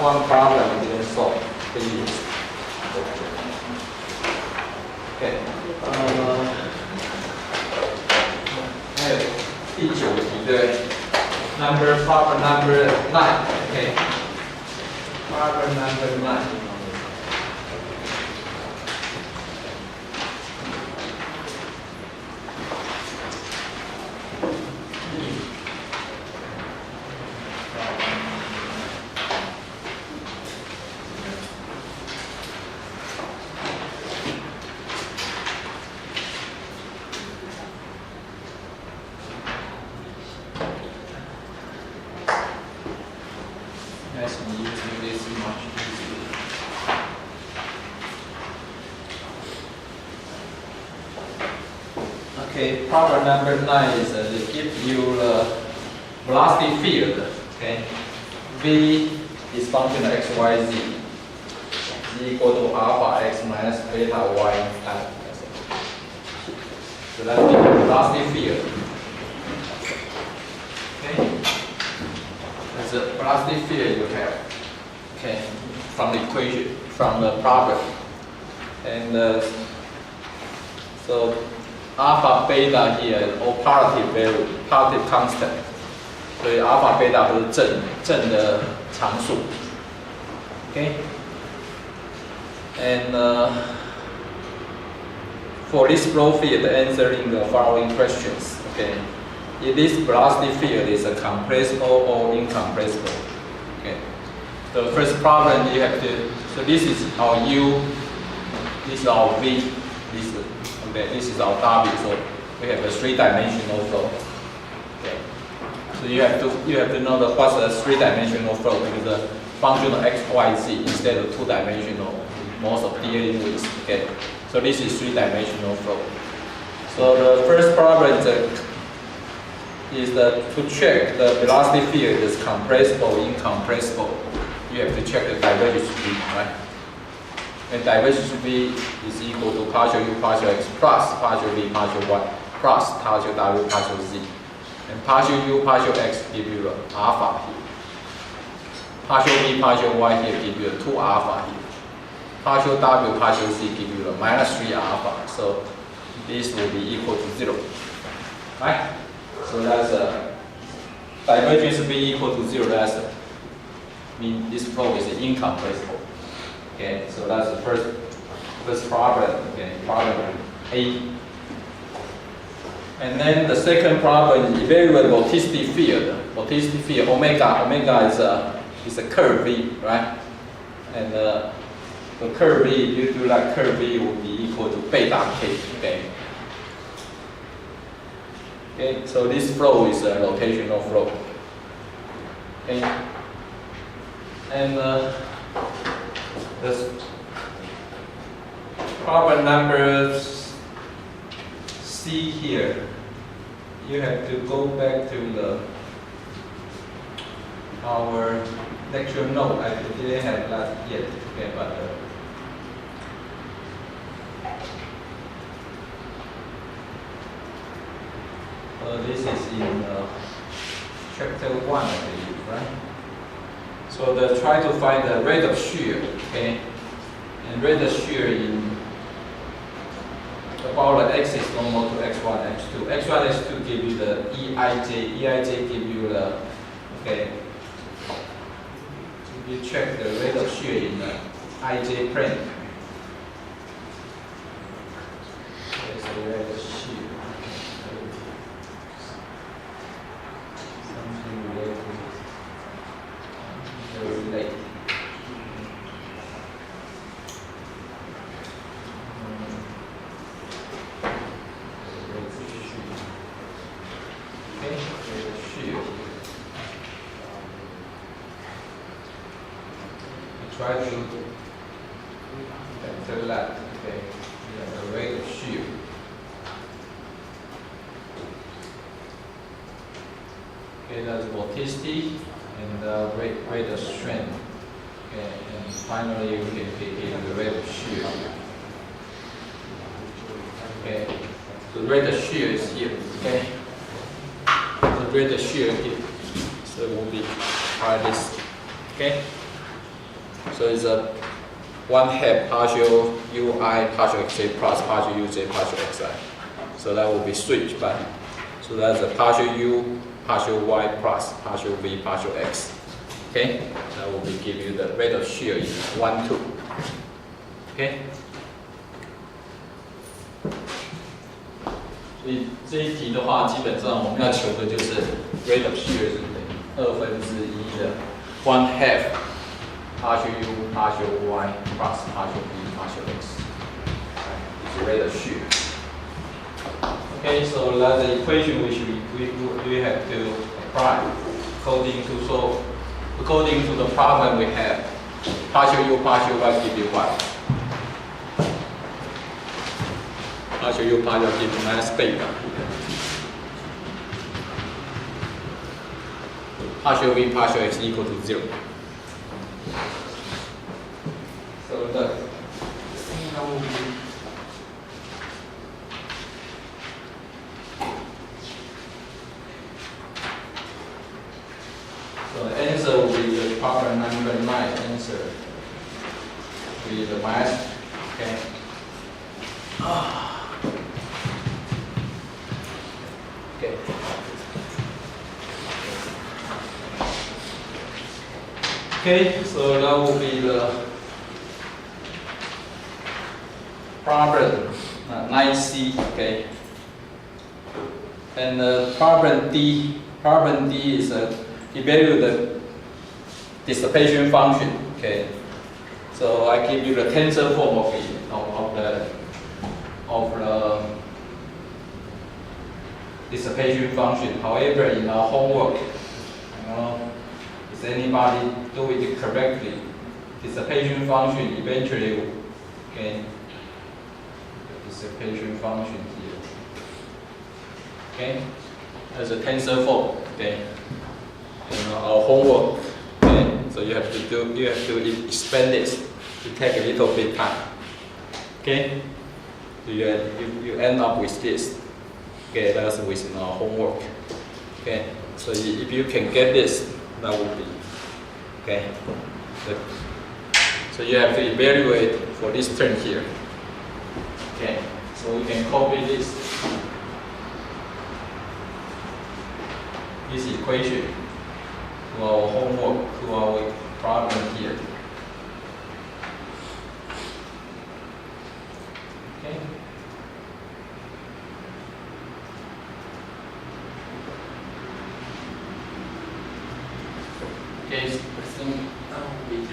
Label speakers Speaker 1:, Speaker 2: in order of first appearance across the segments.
Speaker 1: one problem we didn't solve. Please. Okay. 还有第9题对 problem number 9 okay problem number 9Okay, problem number 9 is they give you the velocity field. Okay, V is function of x, y, z. Z equal to alpha x minus beta y. So that's the velocity field. Okay, that's the velocity field you have. Okay, from the equation, from the problem, and so. Alpha, beta here all positive value, positive constant. 所以 alpha, beta 都是正的常数。Okay. And for this flow field, answering the following questions. Okay. If this velocity field is a compressible or incompressible. Okay. The first problem you have to. So this is our U. This is our V. Okay, this is our W, so we have a three-dimensional flow. Okay, so you have to know what's a three-dimensional flow because the function of x, y, z instead of two-dimensional most of dealing with. Okay, so this is three-dimensional flow. So the first problem is to check the velocity field is compressible, incompressible. You have to check the divergence V, right? And divergence V is equal to partial U, partial X plus partial V, partial Y plus partial W, partial Z. And partial U, partial X give you the alpha here. Partial V, partial Y here give you the 2 alpha here. Partial W, partial Z give you the minus 3 alpha. So this will be equal to 0. Right? So that's divergence V equal to 0. That's mean this flow is incompressible. Okay, so that's the first problem. Okay, problem A. And then the second problem is evaluate vorticity field. Vorticity field omega is a curve V, right? And the curve V, you do like curve V will be equal to beta k. Okay. Okay, so this flow is a rotational flow. Okay, and this problem number C here, you have to go back to our lecture note. I didn't have that yet, okay, but this is in chapter 1, I believe, right? So try to find the rate of shear, okay? And rate of shear in about the x is normal to x1, x2. x1, x2 give you the EIJ. EIJ give you the, okay. So you check the rate of shear in the IJ plane. Okay, so rate of shear. Something related. Relate. Okay, shear. Try to enter that. Okay, we have the rate of shear. Okay, that's vorticity. And the rate of strength. Okay, and finally we can pick in the rate of shear. Okay, the rate of shear is here. Okay, the rate of shear here. So it will be try this. Okay, So it's a 1/2 partial ui partial xj plus partial uj partial xi. So that will be switched back. So that's a partial u partial y plus partial v partial x. Okay, that will be give you the rate of shear is 1, 2. Okay. 所以这一题的话，基本上我们要求的就是 rate of shear 是等于1/2的 1/2 partial u partial y plus partial v partial x. It's rate of shear. Okay, so that's the equation which we have to apply according to the problem we have. Partial u partial y give you what? Partial u partial give you minus beta. Partial v partial x equal to 0. So that will be so the answer will be the problem number 9 answer will be the minus. Okay. Okay. Okay, so that will be the problem 9C. Okay. And problem D is evaluate the dissipation function. Okay. So I give you the tensor form of it, of the dissipation function. However, in our homework, if anybody do it correctly, dissipation function eventually, okay, the dissipation function here, okay, as a tensor form, okay, in our homework, okay, so you have to expand this. It take a little bit time, okay. You end up with this. Okay, that's within our homework. Okay, so if you can get this, that would be okay. So you have to evaluate for this term here. Okay, so we can copy this equation to our homework, to our problem here. Okay. Okay, so I think that will be.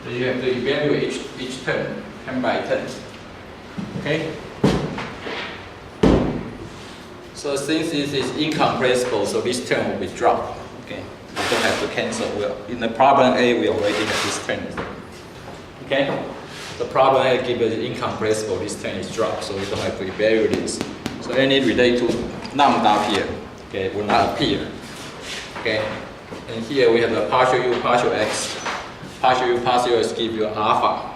Speaker 1: So you have to evaluate each term, 10 by 10. Okay? So since this is incompressible, so this term will be dropped. Okay? You don't have to cancel. Well, in the problem A, we already have this term. Okay? The problem A gives us incompressible, this term is dropped, so we don't have to evaluate this. So any relate to lambda here, okay, will not appear. Okay? And here we have the partial u, partial x. Partial u, partial x give you alpha.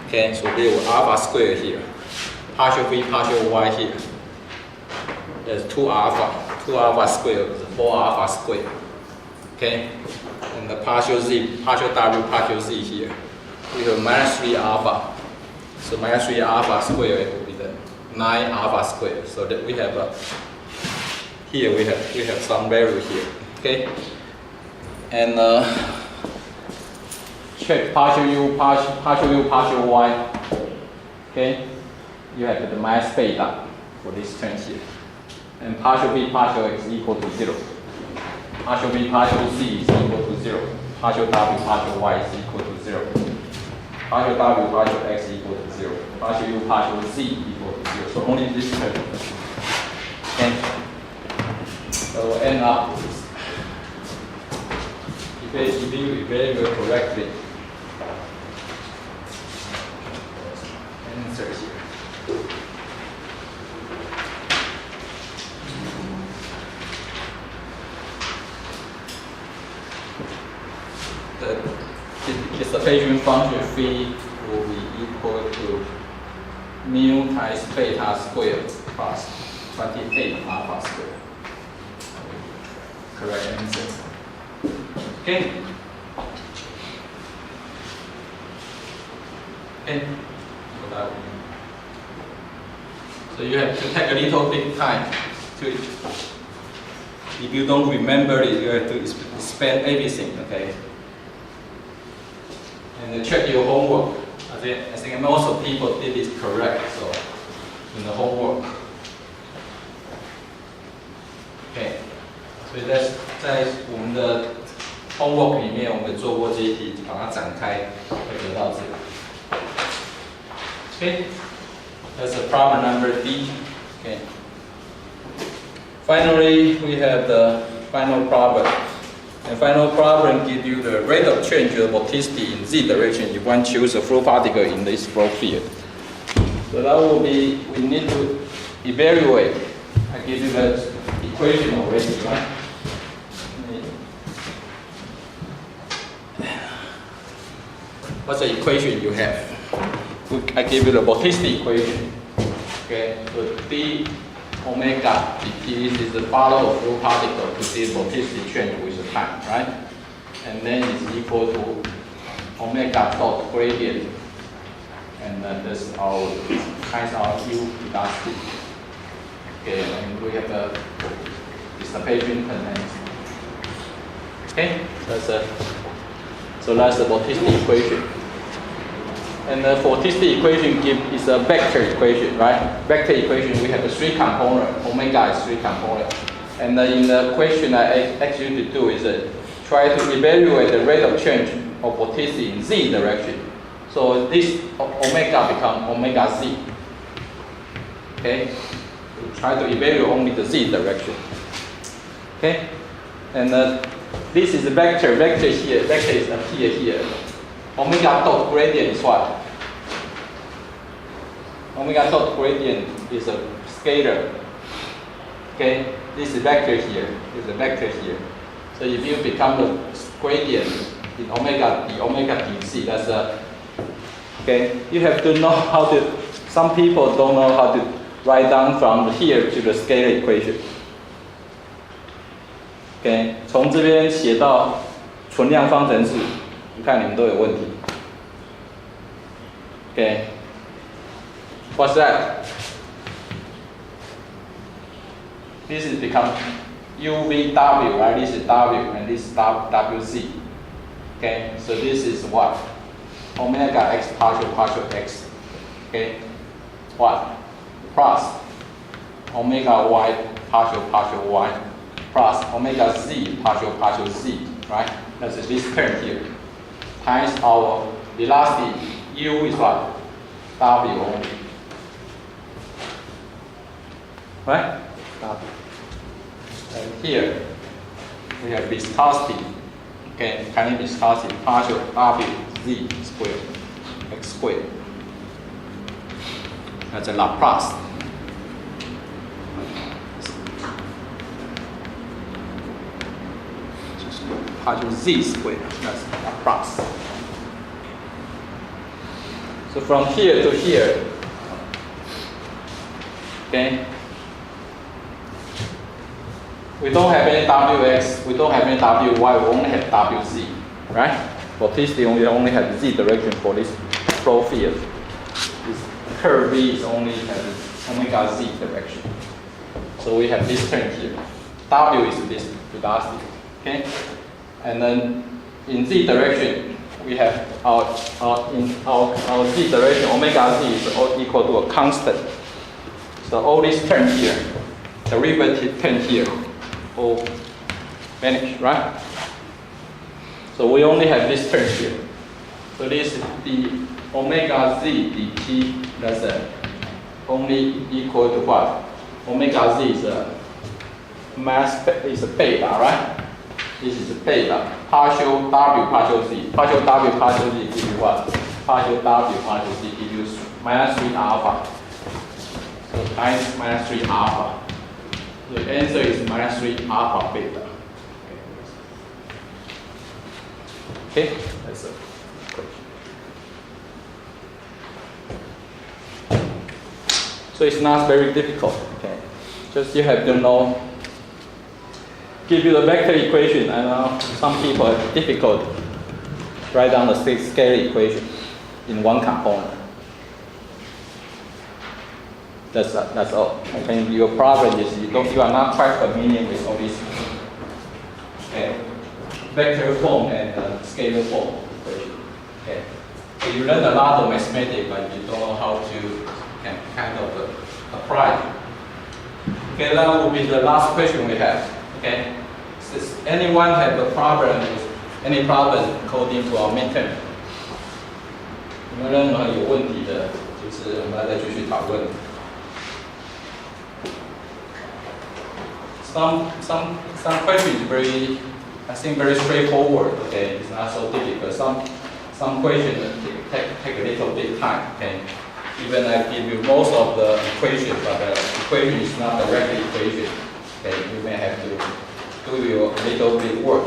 Speaker 1: Okay, so there will alpha squared here. Partial v, partial y here. There's 2 alpha squared is 4 alpha squared. Okay? And the partial z, partial w, partial z here. We have minus 3 alpha. So minus 3 alpha squared will be the 9 alpha squared. So that we have here we have some value here. Okay? And check partial u, partial y. Okay? You have the minus beta for this term here. And partial v, partial x equal to 0. Partial v, partial z is equal to 0. Partial w, partial y is equal to 0. Partial w, partial x equal to 0. Partial u, partial z equal to 0. So only this term. Okay? So we'll end up with this. If you evaluate correctly, answer here. The dissipation function phi will be equal to mu times beta squared plus 28 alpha squared. Correct answer. Okay. Okay. So you have to take a little bit time to. If you don't remember it, you have to spend everything. Okay. And check your homework. I think most of people did it correct. So in the homework. Okay. 所以在我们的 homework 里面，我们做过这一题，把它展开，会得到这个。Okay, that's the problem number D. Okay. Finally, we have the final problem. The final problem gives you the rate of change of vorticity in z direction if one chooses a flow particle in this flow field. So that will be, we need to evaluate. I give you the equation already, right? What's the equation you have? I give you the vorticity equation. Okay, so d omega dt is the follow of flow particle to see vorticity change with the time, right? And then it's equal to omega dot gradient, and this our times our u velocity. Okay, and we have the dissipation tendency. Okay, so that's the vorticity equation. And the vorticity equation is a vector equation, right? Vector equation, we have the 3 component. Omega is 3 component. And in the question I asked you to do is try to evaluate the rate of change of vorticity in z direction. So this omega becomes omega z. Okay? We try to evaluate only the z direction. Okay? And this is a vector. Vector here. Vector is appear here. Omega dot gradient is what? Omega dot gradient is a scalar. Okay, this is vector here. This is a vector here. So if you become the gradient in omega, the omega dc, that's a. Okay, you have to know how to. Some people don't know how to write down from here to the scalar equation. Okay, 从这边写到存量方程式。你看你们都有问题。Okay. What's that? This is become UVW, right? This is W and this is WC. Okay. So this is what? Omega x partial x. Okay. What? Plus omega y partial y plus omega z partial z. Right? That's this term here. Times our velocity, u is what? W only. Right? W. And here, we have viscosity. Okay, kinetic viscosity, partial W z squared, x squared. That's a Laplace. Partial z squared, that's Laplace. So from here to here, okay, we don't have any wx, we don't have any wy, we only have wz, right? Vorticity only have z direction for this flow field. This curve v is only has omega z direction. So we have this term here. W is this velocity, okay? And then in z direction, we have our z direction, omega z is all equal to a constant. So all these terms here, derivative term here, all vanish, right? So we only have this term here. So this is the omega z dt, that's only equal to what? Omega z is a mass, is a beta, right? This is beta, partial W, partial Z. Partial W, partial Z gives you what? Partial W, partial Z gives you minus 3 alpha. So times minus 3 alpha. The answer is minus 3 alpha beta. Okay, that's it. So it's not very difficult. Okay. Just you have to know. Give you the vector equation. I know some people are difficult. Write down the scalar equation in one component. That's all. Okay. Your problem is you are not quite familiar with all these vector form and scalar form equation. Okay. So you learn a lot of mathematics, but you don't know how to kind of apply. Okay, that will be the last question we have. Okay. Does anyone have a problem with any problem coding to our midterm? 有没有任何有问题的？就是我们再继续讨论。Some questions very, I think very straightforward. Okay, it's not so difficult. Some questions take a little bit time. Okay, even I give you most of the equation, but the equation is not the direct equation. Okay, you may have to do your little bit work.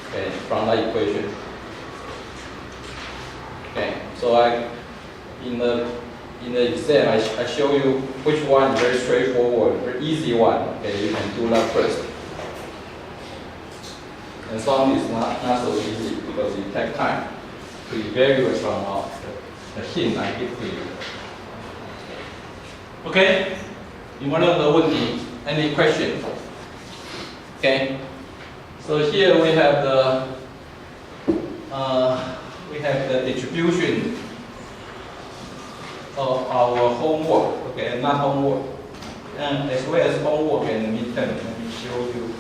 Speaker 1: Okay, from that equation. Okay, so in the exam I show you which one is very straightforward, very easy one. Okay, you can do that first. And some is not so easy because it takes time to evaluate from the hint I give to you. Okay, 有没有任何问题 ？Any question? Okay. So here we have the distribution of our homework, okay, not homework, and as well as homework and midterm. Let me show you.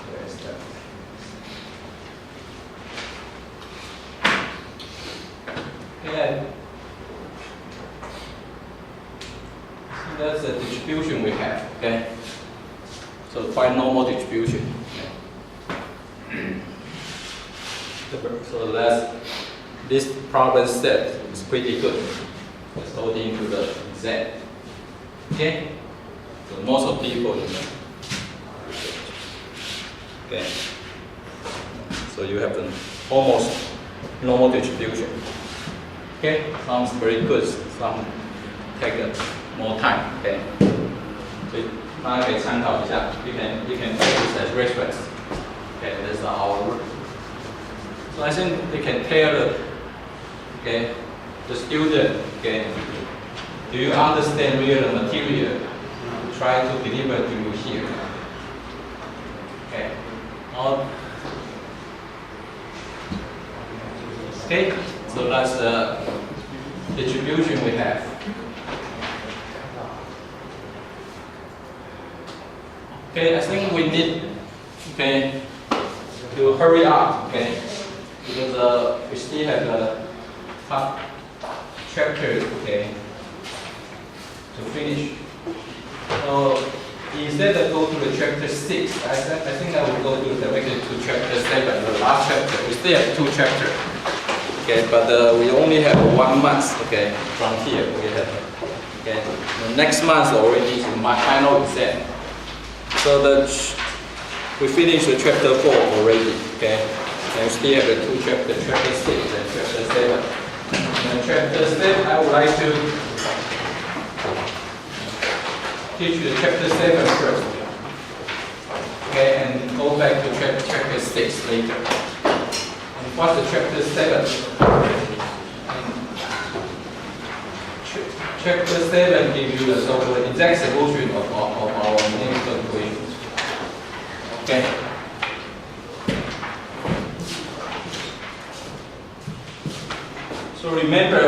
Speaker 1: Where is that? Yeah. See, that's the distribution we have, okay? So quite normal distribution. So this problem set is pretty good. Let's go into the exam. Okay? So most of people know. Okay. So you have the almost normal distribution. Okay? Sounds very good. Some take more time. Okay? So 大家可以参考一下. You can take this as reference. Okay, that's our work. So I think they can tell the student, okay, do you understand real material? Try to deliver to you here. Okay. Okay, so that's the distribution we have. Okay, I think we need to hurry up, okay, because we still have the top chapter, okay, to finish. So instead of go to the chapter 6, I think I will go directly to chapter 7, the last chapter. We still have 2 chapters, okay, but we only have 1 month, okay, from here we have, okay, the next month already is my final exam. So we finished the chapter 4 already, okay? And we still have the 2 chapters, chapter 6 and chapter 7. And chapter 7, I would like to teach you the chapter 7 first. Okay, and go back to chapter 6 later. And what's the chapter 7? Chapter 7 gives you the exact solution of our numerical equation. Okay. So remember,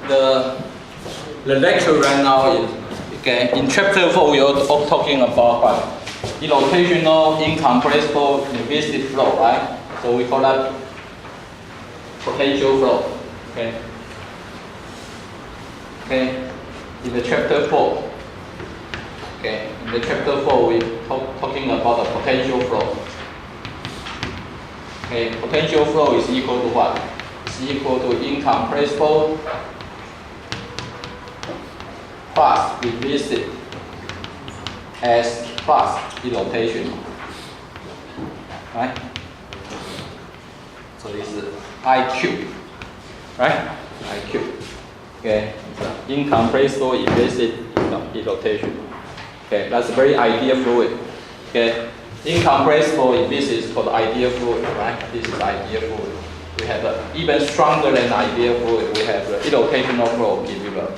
Speaker 1: the lecture right now is okay. In chapter 4, we are talking about what? Irrotational, incompressible, invisible flow, right? So we call that potential flow. Okay. Okay, in the chapter 4, okay, in the chapter 4 we talking about the potential flow. Okay, potential flow is equal to what? It's equal to incompressible plus invisible as plus irrotational, right? So this is I cube, right? I cube. Okay, incompressible implicit rotation. Okay, that's a very ideal fluid. Okay, incompressible implicit is called ideal fluid, right? This is ideal fluid. We have even stronger than ideal fluid. We have the irrotational flow, give you the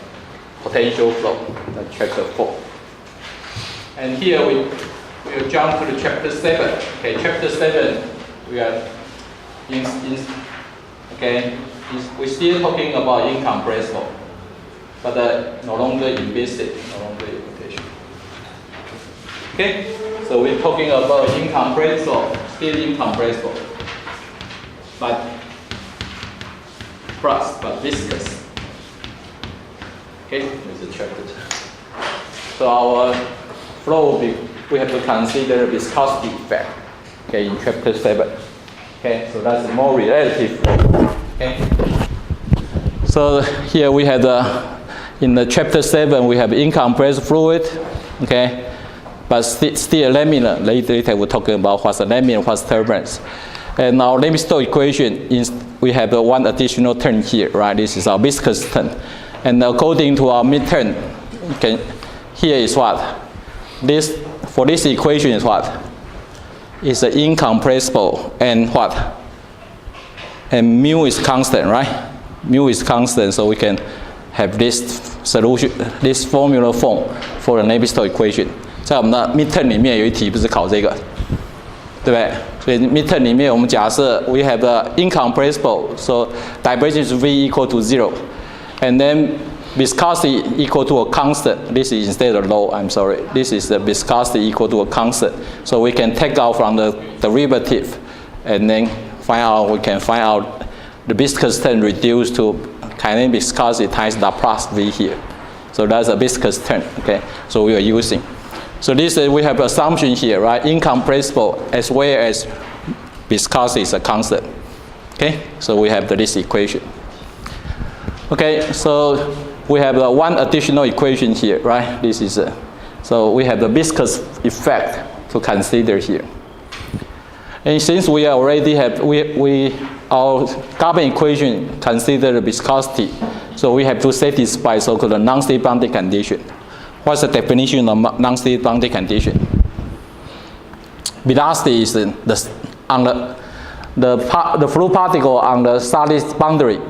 Speaker 1: potential flow, the chapter 4. And here we will jump to the chapter 7. Okay, chapter 7, we are we're still talking about incompressible, but no longer implicit, no longer irrotation. Okay, so we're talking about incompressible, still incompressible, but viscous. Okay, this is chapter 2. So our flow, we have to consider viscosity effect. Okay, in chapter 7. Okay, so that's more relative flow. Okay. So here we have in the chapter 7 we have incompressed fluid. Okay, but still laminar. Later we're talking about what's a laminar, what's turbulence. And our Navier-Stokes equation is we have one additional term here, right? This is our viscous term. And according to our midterm, here is what? For this equation is what? It's incompressible and what? And mu is constant, right? Mu is constant, so we can have this solution, this formula form for the Navier-Stokes equation. 在我们的 midterm 里面有一题不是考这个，对不对？所以 midterm 里面我们假设 we have the incompressible, so divergence V equal to 0, and then viscosity equal to a constant. This is instead of low, I'm sorry. This is the viscosity equal to a constant. So we can take out from the derivative and then we can find out the viscous term reduced to kinetic viscosity times Laplace V here. So that's a viscous term, okay? So we are using. So this we have assumption here, right? Incompressible as well as viscosity is a constant. Okay? So we have this equation. Okay, so we have one additional equation here, right? This is so we have the viscous effect to consider here. And since we already have our carbon equation consider the viscosity, so we have to satisfy so-called non-state boundary condition. What's the definition of non-state boundary condition? Velocity is on the fluid particle on the solid boundary.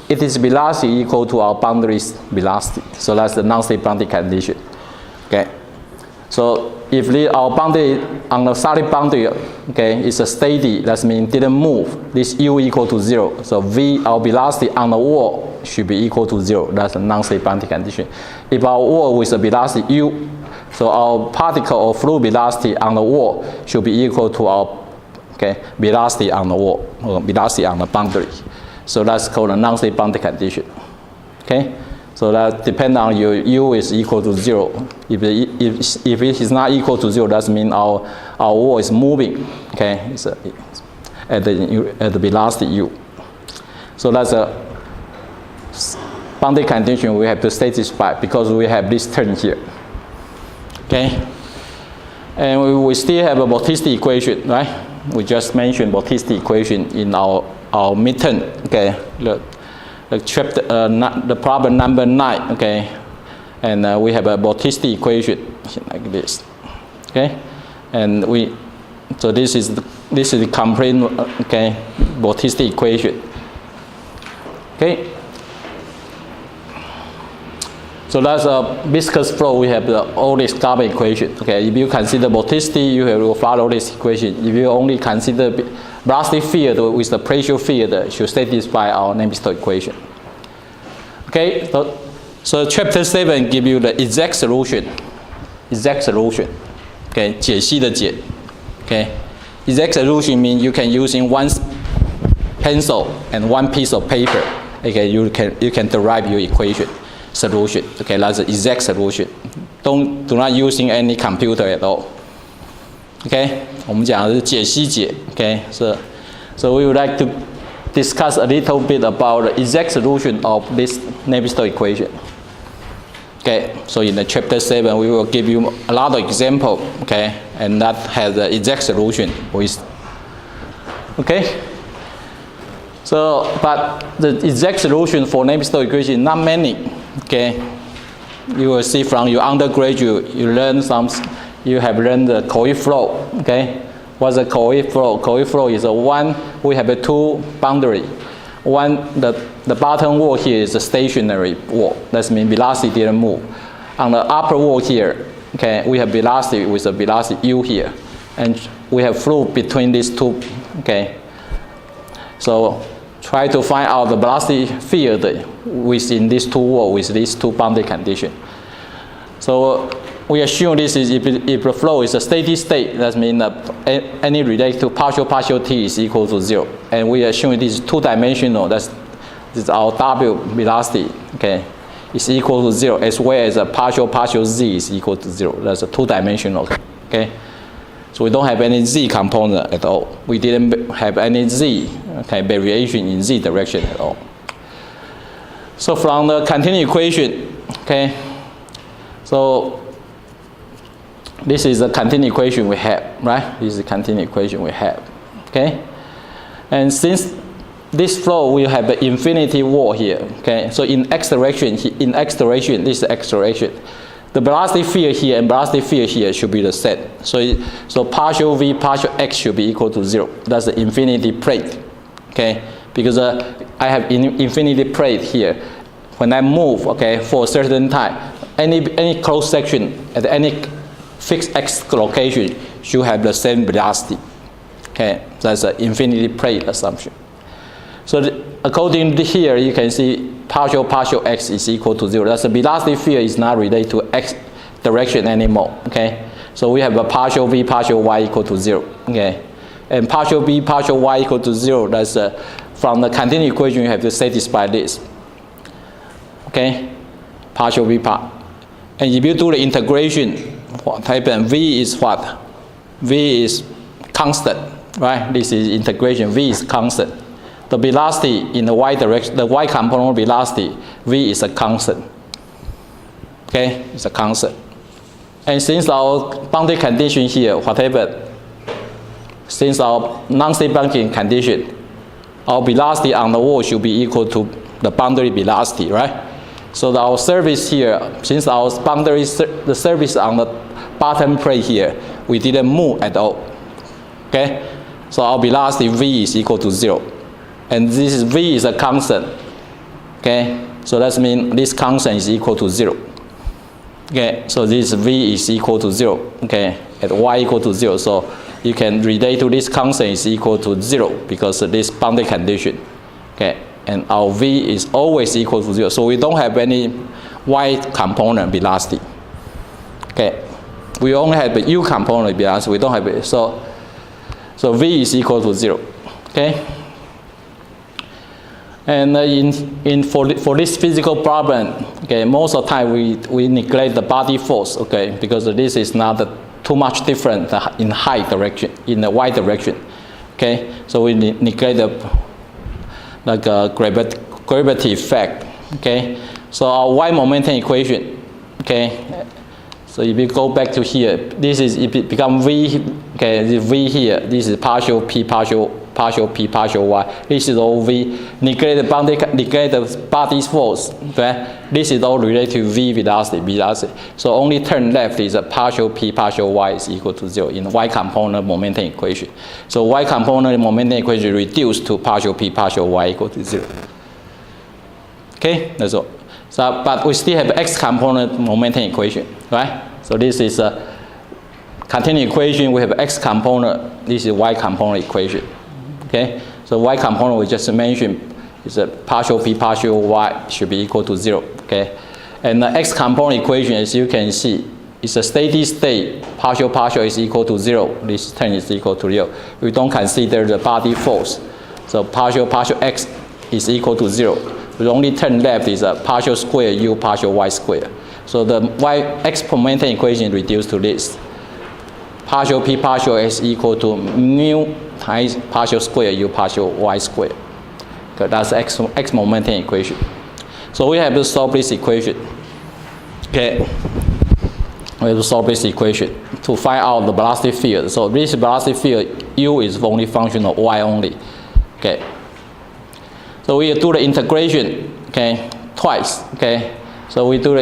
Speaker 1: It is velocity equal to our boundary's velocity. So that's the non-state boundary condition. Okay. So if our boundary on the solid boundary, okay, is a steady, that means didn't move. This u equal to 0. So v, our velocity on the wall should be equal to 0. That's a non-state boundary condition. If our wall with a velocity u, so our particle or fluid velocity on the wall should be equal to our velocity on the wall or velocity on the boundary. So that's called a non-state boundary condition. Okay. So that depends on your u is equal to 0. If it is not equal to 0, that means our wall is moving. Okay, it's at the velocity u. So that's a boundary condition we have to satisfy because we have this term here. Okay, and we still have a vorticity equation, right? We just mentioned vorticity equation in our midterm. Okay. The chapter, the problem number 9, okay, and we have a vorticity equation like this, okay, and so this is the complete, okay, vorticity equation, okay. So that's a viscous flow. We have all this carbon equation, okay. If you consider vorticity, you have to follow this equation. If you only consider velocity field with the pressure field, should satisfy our Navier-Stokes equation. Okay, so chapter 7 give you the exact solution. Exact solution. Okay, 解析的解. Okay, exact solution means you can using one pencil and one piece of paper. Okay, you can derive your equation solution. Okay, that's the exact solution. Do not using any computer at all. Okay, 我们讲的是解析解. Okay, so we would like to discuss a little bit about the exact solution of this Navier-Stokes equation. Okay, so in the chapter 7 we will give you a lot of example, okay, and that has the exact solution with, okay.
Speaker 2: So, but the exact solution for Navier-Stokes equation, not many, okay? You will see from your undergraduate, you have learned the Coe flow, okay? What's a Coe flow? Coe flow is we have a two boundary. The bottom wall here is a stationary wall. That means velocity didn't move. On the upper wall here, okay, we have velocity with a velocity u here. And we have flow between these two, okay? So try to find out the velocity field within these two walls with these two boundary conditions. So we assume this is if the flow is a steady state, that means any related to partial t is equal to 0. And we assume this is two-dimensional, this is our w velocity, okay, is equal to 0, as well as a partial z is equal to 0. That's a two-dimensional, okay? So we don't have any z component at all. We didn't have any z, okay, variation in z direction at all. So from the continuous equation, okay, so this is the continuous equation we have, right? This is the continuous equation we have, okay? And since this flow will have an infinity wall here, okay? So in x direction, this is x direction. The velocity field here and velocity field here should be the same. So partial v, partial x should be equal to 0. That's the infinity plate, okay? Because I have infinity plate here. When I move, okay, for a certain time, any closed section at any fixed x location should have the same velocity, okay? That's an infinity plate assumption. So according to here, you can see partial x is equal to 0. That's the velocity field is not related to x direction anymore, okay? So we have a partial v, partial y equal to 0, okay? And partial v, partial y equal to 0, that's from the continuous equation, you have to satisfy this, okay? Partial v part. And if you do the integration, what happens? V is what? V is constant, right? This is integration, V is constant. The velocity in the y direction, the y component velocity, v is a constant. Okay, it's a constant. And since our boundary condition here, whatever, since our non-state boundary condition, our velocity on the wall should be equal to the boundary velocity, right? So our surface here, since our boundary, the surface on the bottom plate here, we didn't move at all. Okay, so our velocity v is equal to 0. And this is v is a constant, okay? So that means this constant is equal to 0. Okay, so this v is equal to 0, okay? At y equal to 0, so you can relate to this constant is equal to 0 because of this boundary condition, okay? And our v is always equal to 0, so we don't have any y component velocity, okay? We only have the u component velocity, we don't have it, so v is equal to 0, okay? And for this physical problem, okay, most of the time we neglect the body force, okay, because this is not too much different in height direction, in the y direction, okay. So we neglect the gravity effect, okay. So our y momentum equation, okay. So if you go back to here, this is if it becomes v, okay, this v here, this is partial p, partial p, partial y. This is all v. Neglect the body's force. Okay? This is all related to v velocity. So only turn left is a partial p, partial y is equal to 0 in the y component momentum equation. So y component momentum equation reduced to partial p, partial y equal to 0. Okay, that's all. So, but we still have x component momentum equation, right? So this is a continuous equation. We have x component. This is y component equation. Okay. So y component we just mentioned is a partial p, partial y should be equal to 0. Okay. And the x component equation, as you can see, is a steady state. Partial is equal to 0. This term is equal to 0. We don't consider the body force. So partial x is equal to 0. The only term left is a partial square u, partial y square. So the x momentum equation reduced to this. Partial p, partial x equal to mu times partial square u, partial y square. Okay, that's x momentum equation. So we have to solve this equation. Okay. We have to solve this equation to find out the velocity field. So this velocity field u is only function of y only. Okay. So we do the integration, okay, twice, okay. So we do the